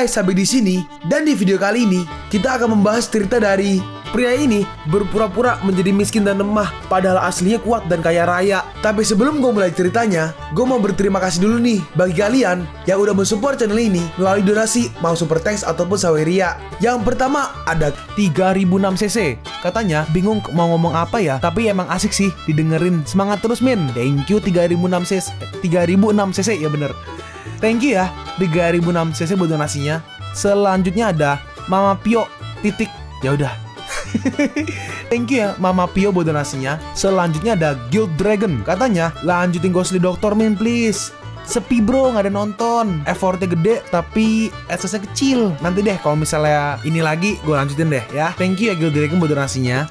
guys, sampai di sini. Dan di video kali ini kita akan membahas cerita dari pria ini berpura-pura menjadi miskin dan lemah, padahal aslinya kuat dan kaya raya. Tapi sebelum gue mulai ceritanya, gue mau berterima kasih dulu nih bagi kalian yang udah mensupport channel ini melalui donasi, mau super thanks ataupun saweria. Yang pertama ada 3006cc. Katanya bingung mau ngomong apa ya, tapi emang asik sih didengerin. Semangat terus Min. Thank you 3006cc. 3006cc ya bener. Thank you ya 3006cc buat donasinya. Selanjutnya ada Mama Pio titik. Ya udah. Thank you ya Mama Pio buat donasinya. Selanjutnya ada Guild Dragon. Katanya lanjutin Ghostly Doctor Min please. Sepi bro, gak ada nonton. Effortnya gede tapi accessnya kecil. Nanti deh kalau misalnya ini lagi gue lanjutin deh ya. Thank you ya Guild Dragon buat donasinya.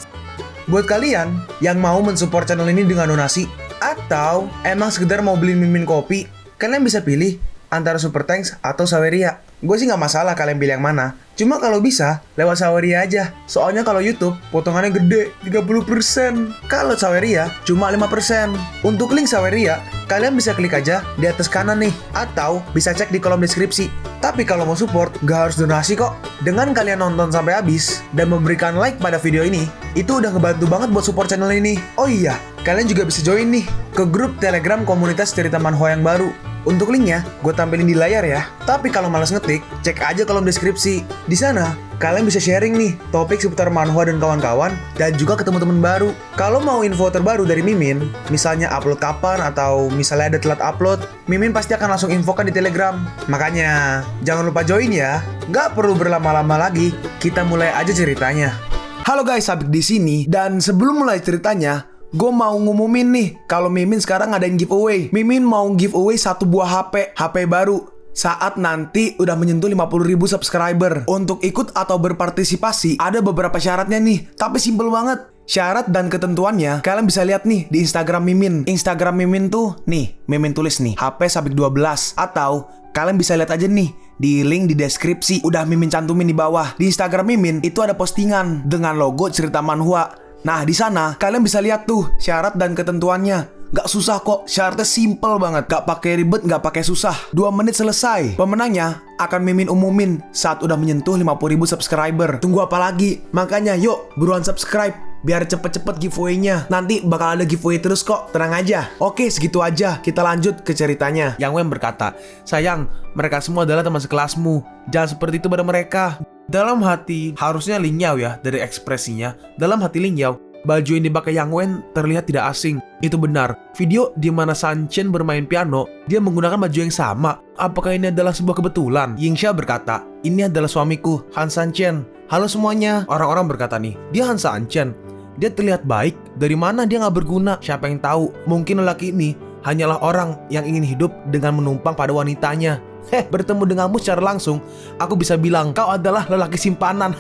Buat kalian yang mau mensupport channel ini dengan donasi, atau emang sekedar mau beli mimin kopi, kalian bisa pilih antara super thanks atau saweria. Gue sih gak masalah kalian pilih yang mana. Cuma kalau bisa, lewat saweria aja. Soalnya kalau YouTube, potongannya gede, 30%. Kalau saweria, cuma 5%. Untuk link saweria, kalian bisa klik aja di atas kanan nih. Atau bisa cek di kolom deskripsi. Tapi kalau mau support, gak harus donasi kok. Dengan kalian nonton sampai habis, dan memberikan like pada video ini, itu udah ngebantu banget buat support channel ini. Oh iya, kalian juga bisa join nih ke grup Telegram komunitas cerita manhwa yang baru. Untuk linknya, gue tampilin di layar ya. Tapi kalau malas ngetik, cek aja kolom deskripsi. Di sana, kalian bisa sharing nih topik seputar manhwa dan kawan-kawan, dan juga ketemu teman baru. Kalau mau info terbaru dari Mimin, misalnya upload kapan atau misalnya ada telat upload, Mimin pasti akan langsung infokan di Telegram. Makanya, jangan lupa join ya. Nggak perlu berlama-lama lagi, kita mulai aja ceritanya. Halo guys, Sabik di sini. Dan sebelum mulai ceritanya, gue mau ngumumin nih kalau Mimin sekarang ngadain giveaway. Mimin mau giveaway satu buah HP baru saat nanti udah menyentuh 50.000 subscriber. Untuk ikut atau berpartisipasi ada beberapa syaratnya nih, tapi simple banget. Syarat dan ketentuannya kalian bisa lihat nih di Instagram Mimin. Instagram Mimin tuh nih, Mimin tulis nih HP Sabik 12. Atau kalian bisa lihat aja nih di link di deskripsi, udah Mimin cantumin di bawah. Di Instagram Mimin itu ada postingan dengan logo cerita manhwa. Nah di sana kalian bisa lihat tuh syarat dan ketentuannya. Gak susah kok, syaratnya simple banget. Gak pakai ribet, gak pakai susah. 2 menit selesai. Pemenangnya akan Mimin umumin saat udah menyentuh 50.000 subscriber. Tunggu apa lagi? Makanya yuk buruan subscribe biar cepet-cepet giveaway-nya. Nanti bakal ada giveaway terus kok, tenang aja. Oke, segitu aja, kita lanjut ke ceritanya. Yang Wen berkata, sayang, mereka semua adalah teman sekelasmu. Jangan seperti itu pada mereka. Dalam hati, harusnya Ling Yao ya, dari ekspresinya. Dalam hati Ling Yao, baju yang dipakai Yang Wen terlihat tidak asing. Itu benar. Video di mana San Chen bermain piano, dia menggunakan baju yang sama. Apakah ini adalah sebuah kebetulan? Yingxia berkata, ini adalah suamiku, Han San Chen. Halo semuanya. Orang-orang berkata nih, dia Han San Chen. Dia terlihat baik. Dari mana dia nggak berguna? Siapa yang tahu? Mungkin lelaki ini hanyalah orang yang ingin hidup dengan menumpang pada wanitanya. Bertemu denganmu secara langsung, aku bisa bilang kau adalah lelaki simpanan.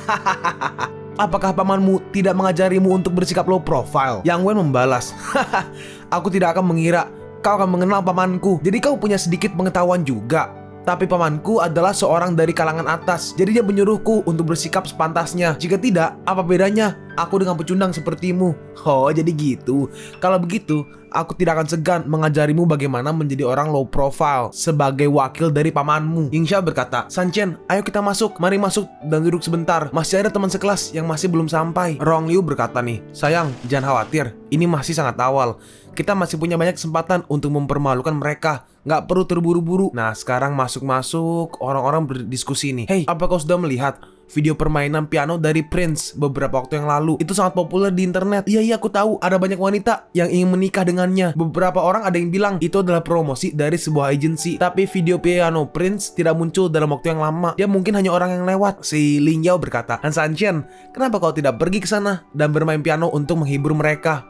Apakah pamanmu tidak mengajarimu untuk bersikap low profile? Yang Wen membalas, aku tidak akan mengira kau akan mengenal pamanku. Jadi kau punya sedikit pengetahuan juga. Tapi pamanku adalah seorang dari kalangan atas. Jadi dia menyuruhku untuk bersikap sepantasnya. Jika tidak, apa bedanya aku dengan pecundang sepertimu? Oh, jadi gitu. Kalau begitu, aku tidak akan segan mengajarimu bagaimana menjadi orang low profile sebagai wakil dari pamanmu. Yingxia berkata, San Chen, ayo kita masuk. Mari masuk dan duduk sebentar. Masih ada teman sekelas yang masih belum sampai. Rong Liu berkata nih, sayang, jangan khawatir. Ini masih sangat awal. Kita masih punya banyak kesempatan untuk mempermalukan mereka. Nggak perlu terburu-buru. Nah, sekarang masuk-masuk. Orang-orang berdiskusi nih. Hey, apa kau sudah melihat video permainan piano dari Prince beberapa waktu yang lalu? Itu sangat populer di internet. Iya, aku tahu. Ada banyak wanita yang ingin menikah dengannya. Beberapa orang ada yang bilang itu adalah promosi dari sebuah agensi. Tapi video piano Prince tidak muncul dalam waktu yang lama. Dia mungkin hanya orang yang lewat. Si Ling Yao berkata, Han San Chen, kenapa kau tidak pergi ke sana dan bermain piano untuk menghibur mereka?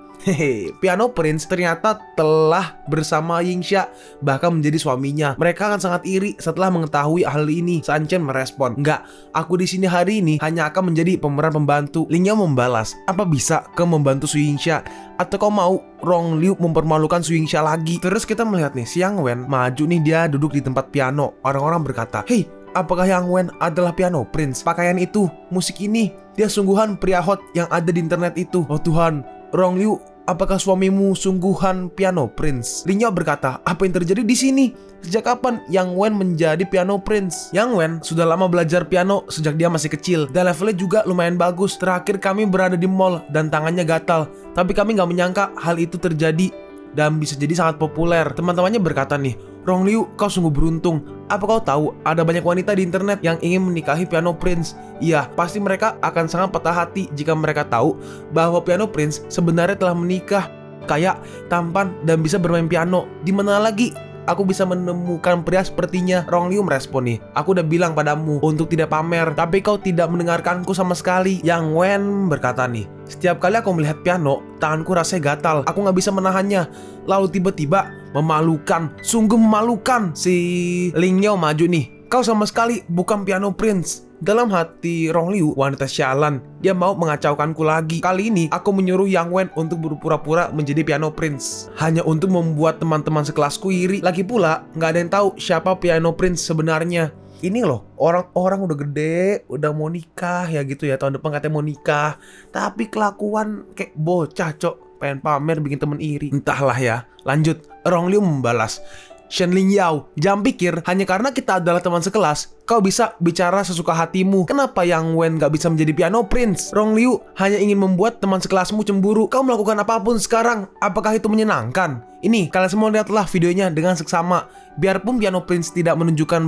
Piano Prince ternyata telah bersama Yingxia, bahkan menjadi suaminya. Mereka akan sangat iri setelah mengetahui hal ini. San Chen merespon, enggak, aku di sini hari ini hanya akan menjadi pemeran pembantu. Ling Yao membalas, apa bisa kau membantu Su Yingxia? Atau kau mau Rong Liu mempermalukan Su Yingxia lagi? Terus kita melihat nih, si Yang Wen maju nih, dia duduk di tempat piano. Orang-orang berkata, hey, apakah Yang Wen adalah piano Prince? Pakaian itu, musik ini, dia sungguhan pria hot yang ada di internet itu. Oh Tuhan, Rong Liu apakah suamimu sungguhan piano prince? Lin Yao berkata, apa yang terjadi di sini? Sejak kapan Yang Wen menjadi piano prince? Yang Wen sudah lama belajar piano sejak dia masih kecil, dan levelnya juga lumayan bagus. Terakhir kami berada di mall dan tangannya gatal, tapi kami gak menyangka hal itu terjadi dan bisa jadi sangat populer. Teman-temannya berkata nih, Rong Liu, kau sungguh beruntung. Apa kau tahu ada banyak wanita di internet yang ingin menikahi piano prince? Iya, pasti mereka akan sangat patah hati jika mereka tahu bahwa piano prince sebenarnya telah menikah, kaya, tampan, dan bisa bermain piano. Di mana lagi aku bisa menemukan pria sepertinya? Rong Liu merespon nih, aku udah bilang padamu untuk tidak pamer, tapi kau tidak mendengarkanku sama sekali. Yang Wen berkata nih, setiap kali aku melihat piano, tanganku rasanya gatal, aku gak bisa menahannya. Lalu tiba-tiba, memalukan, sungguh memalukan. Si Lin Yao maju nih, kau sama sekali bukan piano prince. Dalam hati Rong Liu, wanita sialan, dia mau mengacaukanku lagi. Kali ini aku menyuruh Yang Wen untuk berpura-pura menjadi piano prince, hanya untuk membuat teman-teman sekelasku iri. Lagi pula, nggak ada yang tahu siapa piano prince sebenarnya. Ini loh, orang-orang udah gede, udah mau nikah ya gitu ya, tahun depan katanya mau nikah, tapi kelakuan kayak bocah, cok, pengen pamer bikin temen iri. Entahlah ya. Lanjut, Rong Liu membalas, Shen Lin Yao, jangan pikir hanya karena kita adalah teman sekelas, kau bisa bicara sesuka hatimu. Kenapa Yang Wen gak bisa menjadi piano prince? Rong Liu hanya ingin membuat teman sekelasmu cemburu. Kau melakukan apapun sekarang, apakah itu menyenangkan? Ini, kalian semua lihatlah videonya dengan seksama. Biarpun piano prince tidak menunjukkan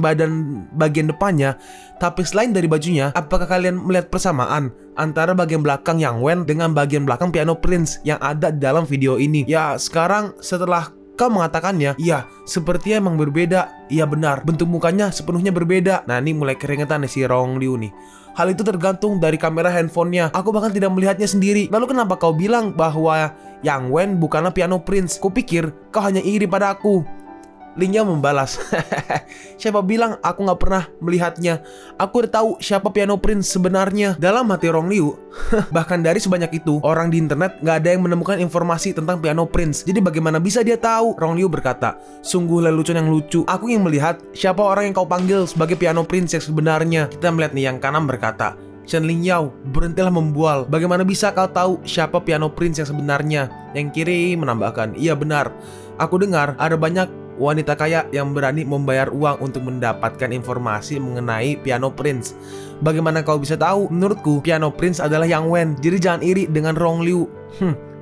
bagian depannya, tapi selain dari bajunya, apakah kalian melihat persamaan antara bagian belakang Yang Wen dengan bagian belakang piano prince yang ada dalam video ini? Ya, sekarang setelah kau mengatakannya, iya, sepertinya emang berbeda. Iya benar, bentuk mukanya sepenuhnya berbeda. Nah ini mulai keringetan nih si Rong Liu nih. Hal itu tergantung dari kamera handphonenya. Aku bahkan tidak melihatnya sendiri. Lalu kenapa kau bilang bahwa Yang Wen bukanlah piano prince? Kupikir kau hanya iri pada aku. Lin Yao membalas, siapa bilang aku gak pernah melihatnya? Aku udah tahu siapa piano prince sebenarnya. Dalam hati Rong Liu, bahkan dari sebanyak itu, orang di internet gak ada yang menemukan informasi tentang piano prince. Jadi bagaimana bisa dia tahu? Rong Liu berkata, sungguh lelucon yang lucu. Aku ingin melihat siapa orang yang kau panggil sebagai piano prince yang sebenarnya. Kita melihat nih, yang kanan berkata, Shen Lin Yao, berhentilah membual. Bagaimana bisa kau tahu siapa piano prince yang sebenarnya? Yang kiri menambahkan, iya benar. Aku dengar ada banyak wanita kaya yang berani membayar uang untuk mendapatkan informasi mengenai piano prince. Bagaimana kau bisa tahu? Menurutku, piano prince adalah Yang Wen. Jadi jangan iri dengan Rong Liu.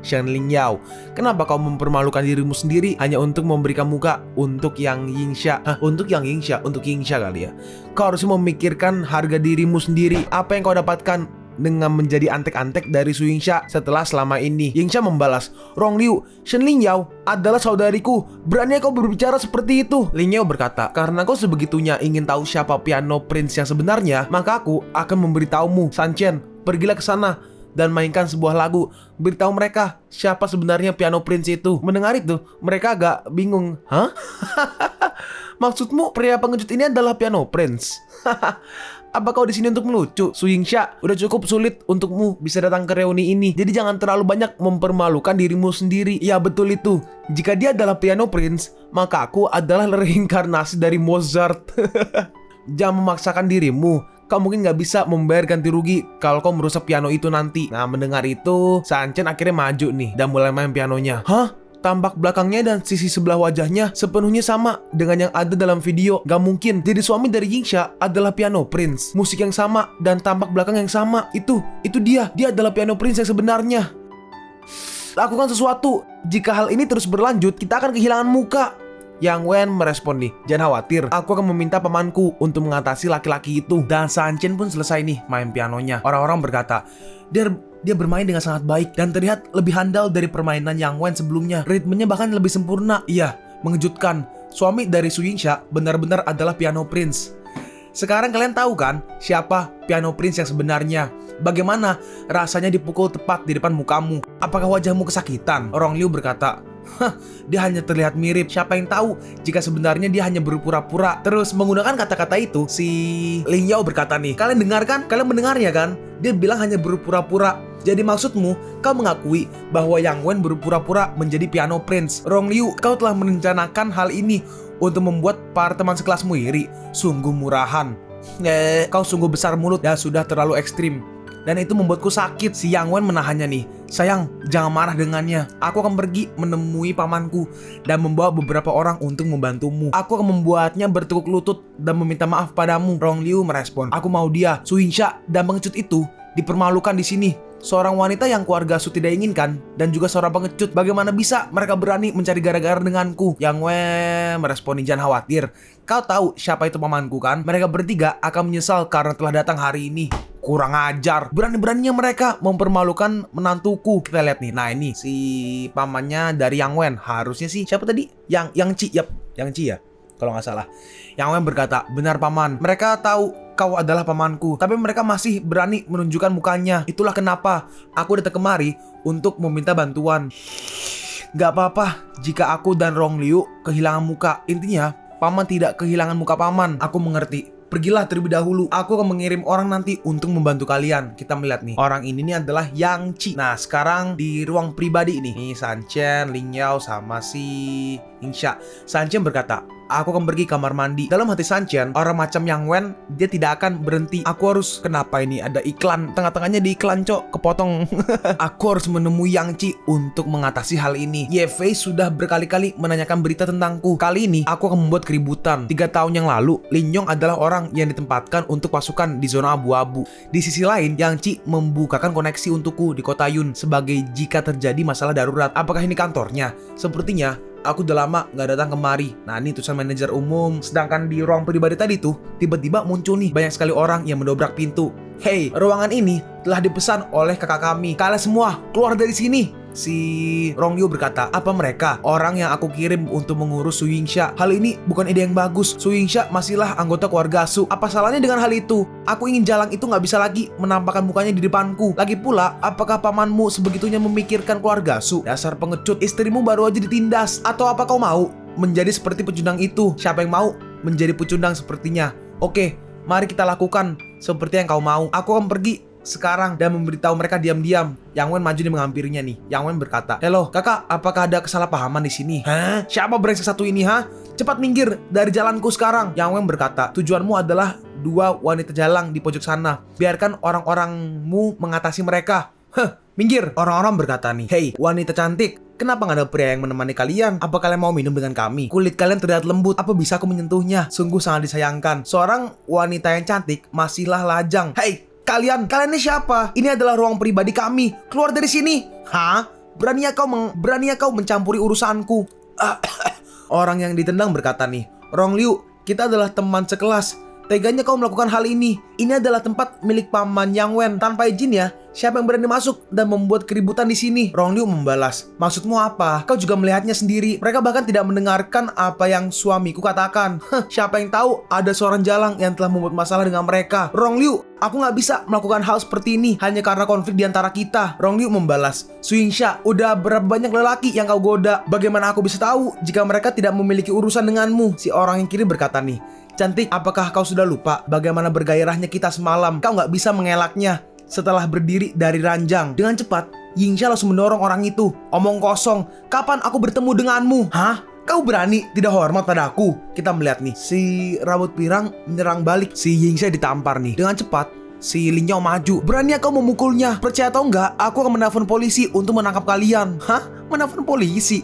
Shen Lin Yao, kenapa kau mempermalukan dirimu sendiri hanya untuk memberikan muka untuk Yang Yingxia? Untuk Yang Yingxia, untuk Yingxia kali ya. Kau harus memikirkan harga dirimu sendiri. Apa yang kau dapatkan dengan menjadi antek-antek dari Su Yingxia setelah selama ini? Yingxia membalas, Rong Liu, Shen Lin Yao adalah saudariku. Berani kau berbicara seperti itu? Lin Yao berkata, karena kau sebegitunya ingin tahu siapa piano prince yang sebenarnya, maka aku akan memberitahumu. San Chen, pergilah ke sana dan mainkan sebuah lagu. Beritahu mereka siapa sebenarnya piano prince itu. Mendengar itu, mereka agak bingung. Hah? Maksudmu pria pengejut ini adalah piano prince? Apa kau di sini untuk melucu? Su Yingxia, udah cukup sulit untukmu bisa datang ke reuni ini. Jadi jangan terlalu banyak mempermalukan dirimu sendiri. Ya betul itu. Jika dia adalah piano prince, maka aku adalah reinkarnasi dari Mozart. Jangan memaksakan dirimu. Kau mungkin gak bisa membayar ganti rugi kalau kau merusak piano itu nanti. Nah, mendengar itu, San Chen akhirnya maju nih dan mulai main pianonya. Hah? Tampak belakangnya dan sisi sebelah wajahnya sepenuhnya sama dengan yang ada dalam video. Gak mungkin. Jadi suami dari Yingxia adalah piano prince. Musik yang sama dan tampak belakang yang sama. Itu dia. Dia adalah piano prince yang sebenarnya. Lakukan sesuatu. Jika hal ini terus berlanjut, kita akan kehilangan muka. Yang Wen merespon nih, jangan khawatir, aku akan meminta pamanku untuk mengatasi laki-laki itu. Dan San Chen pun selesai nih main pianonya. Orang-orang berkata, dia bermain dengan sangat baik dan terlihat lebih handal dari permainan Yang Wen sebelumnya. Ritmenya bahkan lebih sempurna. Iya, mengejutkan. Suami dari Su Yingxia benar-benar adalah piano prince. Sekarang kalian tahu kan siapa piano prince yang sebenarnya? Bagaimana rasanya dipukul tepat di depan mukamu? Apakah wajahmu kesakitan? Rong Liu berkata, dia hanya terlihat mirip. Siapa yang tahu jika sebenarnya dia hanya berpura-pura. Terus menggunakan kata-kata itu, si Lin Yao berkata nih, kalian dengar kan? Kalian mendengarnya kan? Dia bilang hanya berpura-pura. Jadi maksudmu, kau mengakui bahwa Yang Wen berpura-pura menjadi piano prince. Rong Liu, kau telah merencanakan hal ini untuk membuat para teman sekelasmu iri. Sungguh murahan. Kau sungguh besar mulut dan sudah terlalu ekstrim. dan itu membuatku sakit. Si Yang Wen menahannya nih. Sayang, jangan marah dengannya. Aku akan pergi menemui pamanku dan membawa beberapa orang untuk membantumu. Aku akan membuatnya bertekuk lutut dan meminta maaf padamu. Rong Liu merespon, aku mau dia. Su Yingsha dan pengecut itu dipermalukan di sini. Seorang wanita yang keluarga Su tidak inginkan dan juga seorang pengecut. Bagaimana bisa mereka berani mencari gara-gara denganku? Yang Wen meresponi, jangan khawatir. Kau tahu siapa itu pamanku kan? Mereka bertiga akan menyesal karena telah datang hari ini. Kurang ajar. Berani-beraninya mereka mempermalukan menantuku. Kita lihat nih. Nah ini si pamannya dari Yang Wen. Harusnya sih siapa tadi? Yang Ci. Yap, Yang Ci ya. Kalau nggak salah. Yang Wen berkata, benar paman. Mereka tahu kau adalah pamanku, tapi mereka masih berani menunjukkan mukanya. Itulah kenapa aku datang kemari untuk meminta bantuan. Gak apa-apa jika aku dan Rong Liu kehilangan muka. Intinya, paman tidak kehilangan muka paman. Aku mengerti. Pergilah terlebih dahulu. Aku akan mengirim orang nanti untuk membantu kalian. Kita melihat nih. Orang ini nih adalah Yang Ci. Nah, sekarang di ruang pribadi ini. Nih, San Chen, Ling Yao, sama si Yingsha. San Chen berkata, aku akan pergi kamar mandi. Dalam hati San Chen, orang macam Yang Wen, dia tidak akan berhenti. Aku harus, kenapa ini ada iklan? Tengah-tengahnya di iklan, cok. Kepotong. Aku harus menemui Yang Ci untuk mengatasi hal ini. Ye Fei sudah berkali-kali menanyakan berita tentangku. Kali ini, aku akan membuat keributan. 3 tahun yang lalu, Lin Yong adalah orang yang ditempatkan untuk pasukan di zona abu-abu. Di sisi lain, Yang Ci membukakan koneksi untukku di kota Yun sebagai jika terjadi masalah darurat. Apakah ini kantornya? Sepertinya aku udah lama gak datang kemari. Nah ini tulisan manajer umum. Sedangkan di ruang pribadi tadi tuh tiba-tiba muncul nih banyak sekali orang yang mendobrak pintu. Hey, ruangan ini telah dipesan oleh kakak kami. Kalian semua keluar dari sini. Si Rong Liu berkata, apa mereka orang yang aku kirim untuk mengurus Su Yingsha? Hal ini bukan ide yang bagus. Su Yingsha masihlah anggota keluarga Su. Apa salahnya dengan hal itu? Aku ingin Jalang itu gak bisa lagi menampakkan mukanya di depanku. Lagi pula, apakah pamanmu sebegitunya memikirkan keluarga Su? Dasar pengecut, istrimu baru aja ditindas. Atau apa kau mau menjadi seperti pecundang itu? Siapa yang mau menjadi pecundang sepertinya? Oke, mari kita lakukan seperti yang kau mau. Aku akan pergi sekarang dan memberitahu mereka diam-diam. Yang Wen maju dan menghampirinya nih. Yang Wen berkata, "Halo, kakak, apakah ada kesalahpahaman di sini?" "Hah? Siapa brengsek satu ini, ha? Cepat minggir dari jalanku sekarang." Yang Wen berkata, "Tujuanmu adalah 2 wanita jalang di pojok sana. Biarkan orang-orangmu mengatasi mereka." "Heh, minggir." Orang-orang berkata nih, "Hei, wanita cantik, kenapa gak ada pria yang menemani kalian? Apa kalian mau minum dengan kami? Kulit kalian terlihat lembut. Apa bisa aku menyentuhnya? Sungguh sangat disayangkan." Seorang wanita yang cantik masihlah lajang. "Hei, kalian ini siapa? Ini adalah ruang pribadi kami. Keluar dari sini." "Hah? Beraninya kau mencampuri urusanku?" Orang yang ditendang berkata nih, "Rong Liu, kita adalah teman sekelas. Teganya kau melakukan hal ini. Ini adalah tempat milik paman Yang Wen. Tanpa izin ya, siapa yang berani masuk dan membuat keributan di sini?" Rong Liu membalas, "Maksudmu apa? Kau juga melihatnya sendiri. Mereka bahkan tidak mendengarkan apa yang suamiku katakan. Siapa yang tahu ada seorang jalang yang telah membuat masalah dengan mereka." "Rong Liu, aku nggak bisa melakukan hal seperti ini hanya karena konflik di antara kita." Rong Liu membalas, "Su Yingsha, udah berapa banyak lelaki yang kau goda? Bagaimana aku bisa tahu jika mereka tidak memiliki urusan denganmu?" Si orang yang kiri berkata nih, "Cantik, apakah kau sudah lupa bagaimana bergairahnya kita semalam? Kau nggak bisa mengelaknya." Setelah berdiri dari ranjang dengan cepat, Yingsha langsung mendorong orang itu. "Omong kosong, kapan aku bertemu denganmu? Hah? Kau berani tidak hormat padaku?" Kita melihat nih, si rambut pirang menyerang balik. Si Yingsha ditampar nih. Dengan cepat, si Lin Yao maju. "Berani kau memukulnya? Percaya atau enggak, aku akan menelpon polisi untuk menangkap kalian." "Hah? Menelpon polisi?"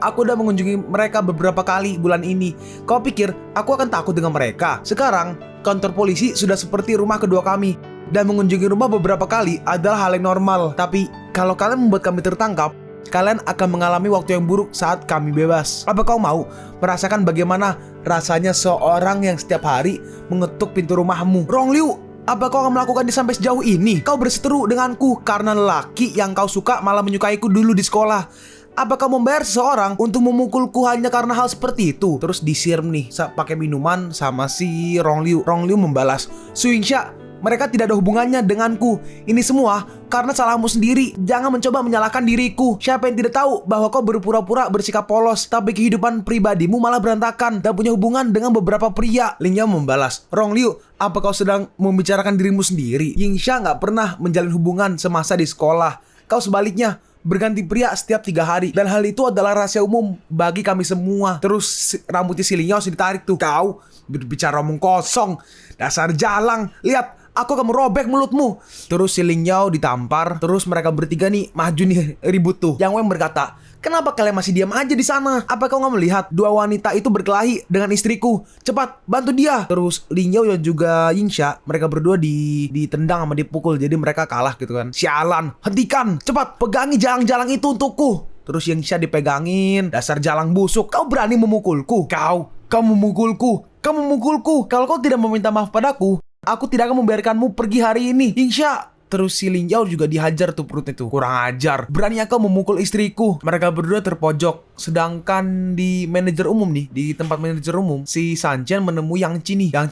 "Aku udah mengunjungi mereka beberapa kali bulan ini. Kau pikir aku akan takut dengan mereka? Sekarang, kantor polisi sudah seperti rumah kedua kami. Dan mengunjungi rumah beberapa kali adalah hal yang normal. Tapi, kalau kalian membuat kami tertangkap, kalian akan mengalami waktu yang buruk saat kami bebas. Apa kau mau merasakan bagaimana rasanya seorang yang setiap hari mengetuk pintu rumahmu?" "Rong Liu, apa kau akan melakukan sampai sejauh ini? Kau berseteru denganku karena lelaki yang kau suka malah menyukaiku dulu di sekolah. Apa kau membayar seseorang untuk memukulku hanya karena hal seperti itu?" Terus disiram nih pakai minuman sama si Rong Liu. Rong Liu membalas, "Su Yingsha, mereka tidak ada hubungannya denganku. Ini semua karena salahmu sendiri. Jangan mencoba menyalahkan diriku. Siapa yang tidak tahu bahwa kau berpura-pura bersikap polos, tapi kehidupan pribadimu malah berantakan dan punya hubungan dengan beberapa pria." Lin Yao membalas, "Rong Liu, apa kau sedang membicarakan dirimu sendiri? Yingsha nggak pernah menjalin hubungan semasa di sekolah. Kau sebaliknya berganti pria setiap 3 hari. Dan hal itu adalah rahasia umum bagi kami semua." Terus rambutnya si Lin Yao ditarik tuh. "Kau berbicara omong kosong. Dasar jalang. Lihat, aku akan merobek mulutmu. Terus si Ling Yao ditampar. Terus mereka bertiga nih maju nih ribut tuh. Yang Wen berkata, kenapa kalian masih diam aja di sana? Apa kau nggak melihat dua wanita itu berkelahi dengan istriku? Cepat bantu dia. Terus Ling Yao dan juga Yingsha, mereka berdua ditendang sama dipukul. Jadi mereka kalah gitu kan. Sialan, hentikan, cepat pegangi jalang-jalang itu untukku. Terus Yingsha dipegangin. Dasar jalang busuk, kau berani memukulku? Kau memukulku. Kamu memukulku. Kalau kau tidak meminta maaf padaku, aku tidak akan membiarkanmu pergi hari ini, Yingsha. Terus si Ling Yao juga dihajar tuh perutnya tuh. Kurang ajar, berani kau memukul istriku. Mereka berdua terpojok. Sedangkan di manajer umum nih, di tempat manajer umum, si Sanchen menemui Yang Chi nih. Yang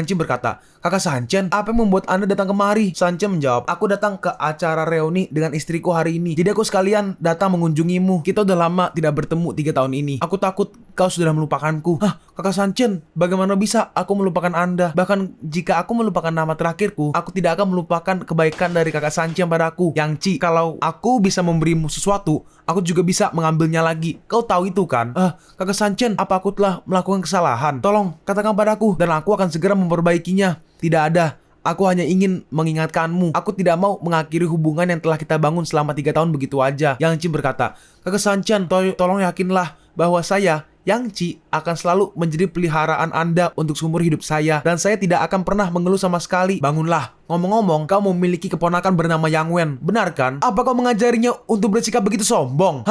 Chi berkata, kakak Sanchen, apa yang membuat Anda datang kemari? Sanchen menjawab, aku datang ke acara reuni dengan istriku hari ini. Jadi aku sekalian datang mengunjungimu. Kita udah lama tidak bertemu 3 tahun ini. Aku takut kau sudah melupakanku. Hah, kakak Sanchen, bagaimana bisa aku melupakan Anda? Bahkan jika aku melupakan nama terakhirku, aku tidak akan melupakan kebaikan dari kakak Sanchen padaku. Yang Chi, kalau aku bisa memberimu sesuatu, aku juga bisa mengambilnya lagi. Kau tahu itu kan? Kakak Sanchen, apa aku telah melakukan kesalahan? Tolong katakan padaku dan aku akan segera memperbaikinya. Tidak ada. Aku hanya ingin mengingatkanmu. Aku tidak mau mengakhiri hubungan yang telah kita bangun selama 3 tahun begitu aja. Yang Chi berkata, kakak Sanchen, tolong yakinlah bahwa saya, Yang Chi, akan selalu menjadi peliharaan Anda untuk seumur hidup saya. Dan saya tidak akan pernah mengeluh sama sekali. Bangunlah. Ngomong-ngomong, kau memiliki keponakan bernama Yang Wen. Benar kan? Apa kau mengajarinya untuk bersikap begitu sombong?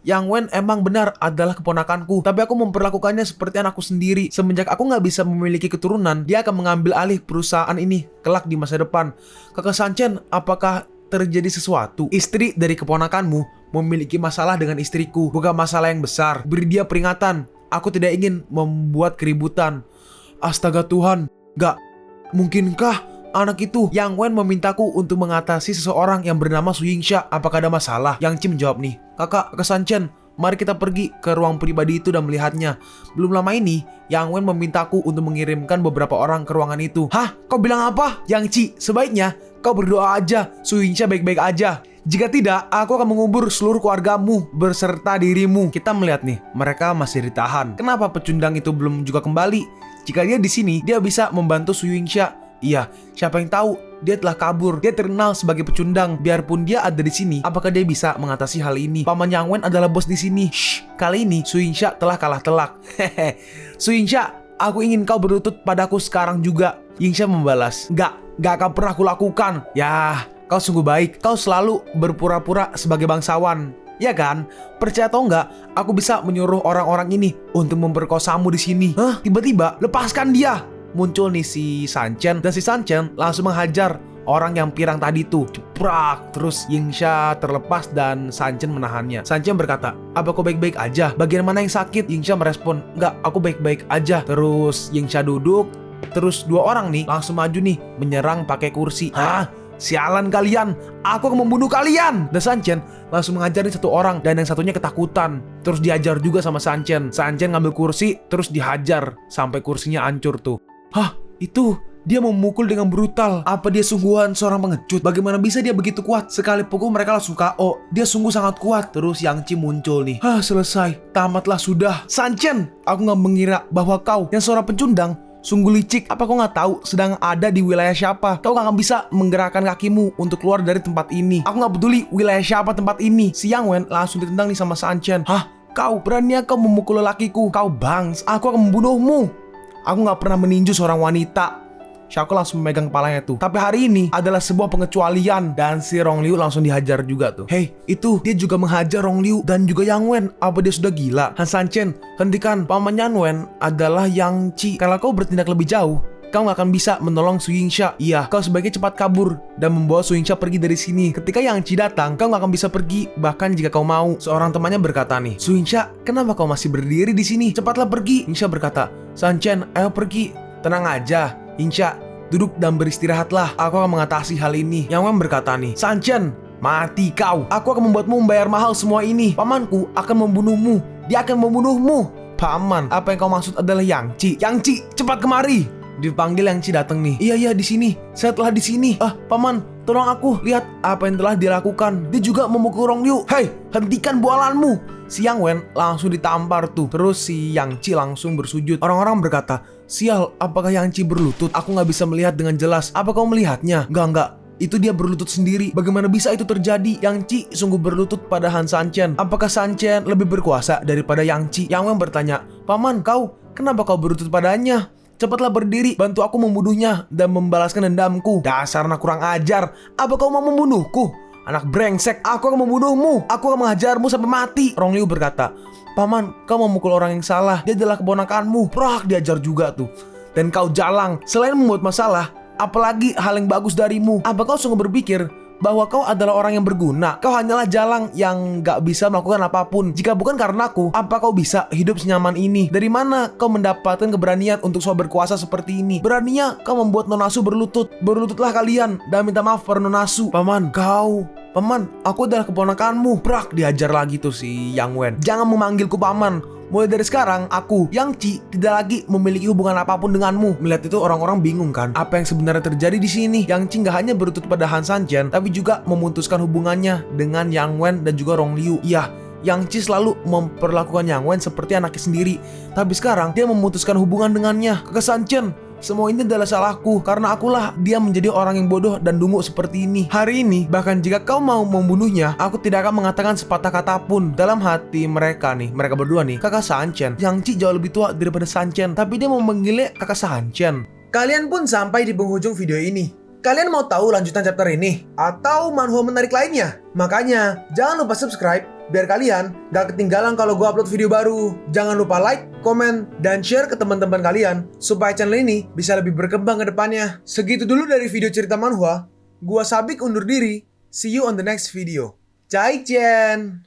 Yang Wen emang benar adalah keponakanku. Tapi aku memperlakukannya seperti anakku sendiri. Semenjak aku nggak bisa memiliki keturunan, dia akan mengambil alih perusahaan ini kelak di masa depan. Kakak Sanchen, apakah terjadi sesuatu? Istri dari keponakanmu memiliki masalah dengan istriku. Bukan masalah yang besar. Beri dia peringatan. Aku tidak ingin membuat keributan. Astaga Tuhan, gak mungkinkah anak itu? Yang Wen memintaku untuk mengatasi seseorang yang bernama Su Yingsha. Apakah ada masalah? Yang Chi menjawab nih, kakak Sanchen, mari kita pergi ke ruang pribadi itu dan melihatnya. Belum lama ini, Yang Wen memintaku untuk mengirimkan beberapa orang ke ruangan itu. Hah? Kau bilang apa? Yang Chi, sebaiknya kau berdoa aja Su Yingsha baik-baik aja. Jika tidak, aku akan mengubur seluruh keluargamu berserta dirimu. Kita melihat nih, mereka masih ditahan. Kenapa pecundang itu belum juga kembali? Jika dia di sini, dia bisa membantu Su Yingsha. Iya, siapa yang tahu? Dia telah kabur. Dia terkenal sebagai pecundang. Biarpun dia ada di sini, apakah dia bisa mengatasi hal ini? Paman Yang Wen adalah bos di sini. Shh, kali ini Su Yingsha telah kalah telak. Hehe. Su Yingsha, aku ingin kau berlutut padaku sekarang juga. Yingsha membalas, Gak akan pernah kulakukan. Yah, kau sungguh baik. Kau selalu berpura-pura sebagai bangsawan. Ya kan? Percaya atau enggak, aku bisa menyuruh orang-orang ini untuk memperkosamu di sini. Hah? Tiba-tiba, lepaskan dia. Muncul nih si Sanchen, dan si Sanchen langsung menghajar orang yang pirang tadi tuh. Jeprak. Terus Yingsha terlepas dan Sanchen menahannya. Sanchen berkata, apa kau baik-baik aja? Bagian mana yang sakit? Yingsha merespon, enggak, aku baik-baik aja. Terus Yingsha duduk. Terus 2 orang nih langsung maju nih menyerang pakai kursi. Hah? Sialan kalian, aku akan membunuh kalian. Dan Sanchen langsung mengajarin 1 orang dan yang satunya ketakutan. Terus diajar juga sama Sanchen. Sanchen ngambil kursi terus dihajar sampai kursinya hancur tuh. Hah, itu dia memukul dengan brutal. Apa dia sungguhan seorang pengecut? Bagaimana bisa dia begitu kuat? Sekali pukul mereka langsung KO. Dia sungguh sangat kuat. Terus Yang Chi muncul nih. Hah, selesai. Tamatlah sudah. Sanchen, aku gak mengira bahwa kau yang seorang pencundang sungguh licik. Apa kau gak tahu sedang ada di wilayah siapa? Kau gak akan bisa menggerakkan kakimu untuk keluar dari tempat ini. Aku gak peduli wilayah siapa tempat ini. Si Yang Wen langsung ditendang nih sama Sanchen. Hah? Kau berani kau memukul lelakiku? Kau bangs, aku akan membunuhmu. Aku gak pernah meninju seorang wanita. Shaco langsung memegang kepalanya tuh. Tapi hari ini adalah sebuah pengecualian. Dan si Rong Liu langsung dihajar juga tuh. Hey, itu dia juga menghajar Rong Liu dan juga Yang Wen. Apa dia sudah gila? Han Sanchen, hentikan. Paman Yang Wen adalah Yang Chi. Kalau kau bertindak lebih jauh, kau gak akan bisa menolong Su Yingsha. Iya, kau sebaiknya cepat kabur dan membawa Su Yingsha pergi dari sini. Ketika Yang Chi datang, kau gak akan bisa pergi. Bahkan jika kau mau. Seorang temannya berkata nih, Su Yingsha, kenapa kau masih berdiri di sini? Cepatlah pergi. Yingsha berkata, Sanchen, ayo pergi. Tenang aja, Yingsha, duduk dan beristirahatlah. Aku akan mengatasi hal ini. Yang Wen berkata nih, Sanchen, mati kau. Aku akan membuatmu membayar mahal semua ini. Pamanku akan membunuhmu. Dia akan membunuhmu. Paman, apa yang kau maksud adalah Yang Chi? Yang Chi, cepat kemari. Dipanggil Yang Chi datang nih. Iya, di sini. Saya telah di sini. Paman, tolong aku. Lihat apa yang telah dilakukan. Dia juga memukul Rong Liu. Hei, hentikan bualanmu. si Yang Wen langsung ditampar tuh. Terus si Yang Ci langsung bersujud. Orang-orang berkata, "Sial, apakah Yang Ci berlutut? Aku nggak bisa melihat dengan jelas. Apa kau melihatnya?" Enggak. Itu dia berlutut sendiri. Bagaimana bisa itu terjadi? Yang Ci sungguh berlutut pada Han Sanchen. Apakah Sanchen lebih berkuasa daripada Yang Ci? Yang Wen bertanya, "Paman, kenapa kau berlutut padanya? Cepatlah berdiri, bantu aku membunuhnya dan membalaskan dendamku." "Dasar anak kurang ajar. Apa kau mau membunuhku? Anak brengsek, aku akan membunuhmu. Aku akan menghajarmu sampai mati." Rong Liu berkata, "Paman, kau memukul orang yang salah. Dia adalah keponakanmu." Prak, diajar juga tuh. "Dan kau jalang, selain membuat masalah, apalagi hal yang bagus darimu. Apa kau sungguh berpikir bahwa kau adalah orang yang berguna? Kau hanyalah jalang yang gak bisa melakukan apapun. Jika bukan karena aku, apa kau bisa hidup senyaman ini? Dari mana kau mendapatkan keberanian untuk soal berkuasa seperti ini? Beraninya kau membuat Nonasu berlutut. Berlututlah kalian dan minta maaf pada Nonasu." "Paman, aku adalah keponakanmu." Prak, diajar lagi tuh si Yang Wen. "Jangan memanggilku paman. Mulai dari sekarang, aku, Yang Ci, tidak lagi memiliki hubungan apapun denganmu." Melihat itu orang-orang bingung kan, apa yang sebenarnya terjadi di sini? Yang Ci nggak hanya berlutut pada Han Sanchen, tapi juga memutuskan hubungannya dengan Yang Wen dan juga Rong Liu. Iya, Yang Ci selalu memperlakukan Yang Wen seperti anaknya sendiri. Tapi sekarang dia memutuskan hubungan dengannya. "Kakak Sanchen, semua ini adalah salahku, karena akulah dia menjadi orang yang bodoh dan dungu seperti ini. Hari ini, bahkan jika kau mau membunuhnya, aku tidak akan mengatakan sepatah kata pun." Dalam hati mereka berdua nih, kakak Sanchen, Yang Ci jauh lebih tua daripada Sanchen, tapi dia memanggilnya kakak Sanchen. Kalian pun sampai di penghujung video ini. Kalian mau tahu lanjutan chapter ini? Atau manhwa menarik lainnya? Makanya, jangan lupa subscribe biar kalian gak ketinggalan kalau gue upload video baru. Jangan lupa like, komen, dan share ke teman-teman kalian supaya channel ini bisa lebih berkembang ke depannya. Segitu dulu dari video cerita manhwa. Gua Sabik undur diri. See you on the next video. Zaijian.